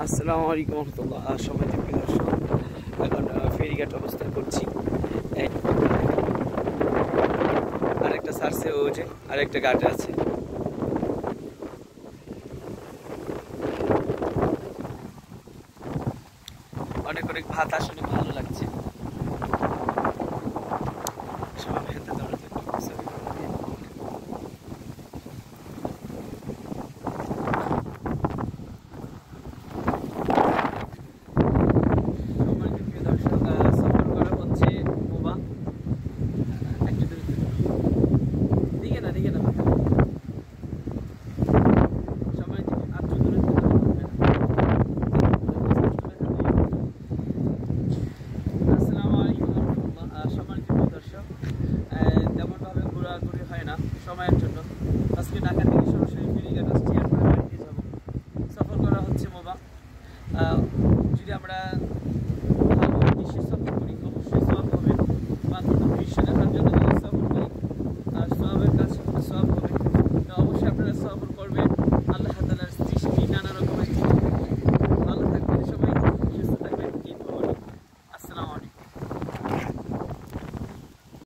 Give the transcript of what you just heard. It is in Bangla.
আসসালামু আলাইকুম রহমতুল্লাহ। সবাই প্রিয় দর্শক, এখন ফেরিঘাট অবস্থান করছি। আরেকটা সার্সে ও যে আরেকটা ঘাটে আছে। অনেক অনেক ভাত আসলে ভালো লাগছে। সবাই খেতে দৌড়াতে করতেছে। তেমনভাবে ঘোরাঘুরি হয় না সময়ের জন্য। আজকে ঢাকা থেকে সরাসরি ফেরিঘাট আসছি, আর বাড়িতে যাব। সফর করা হচ্ছে মোবা।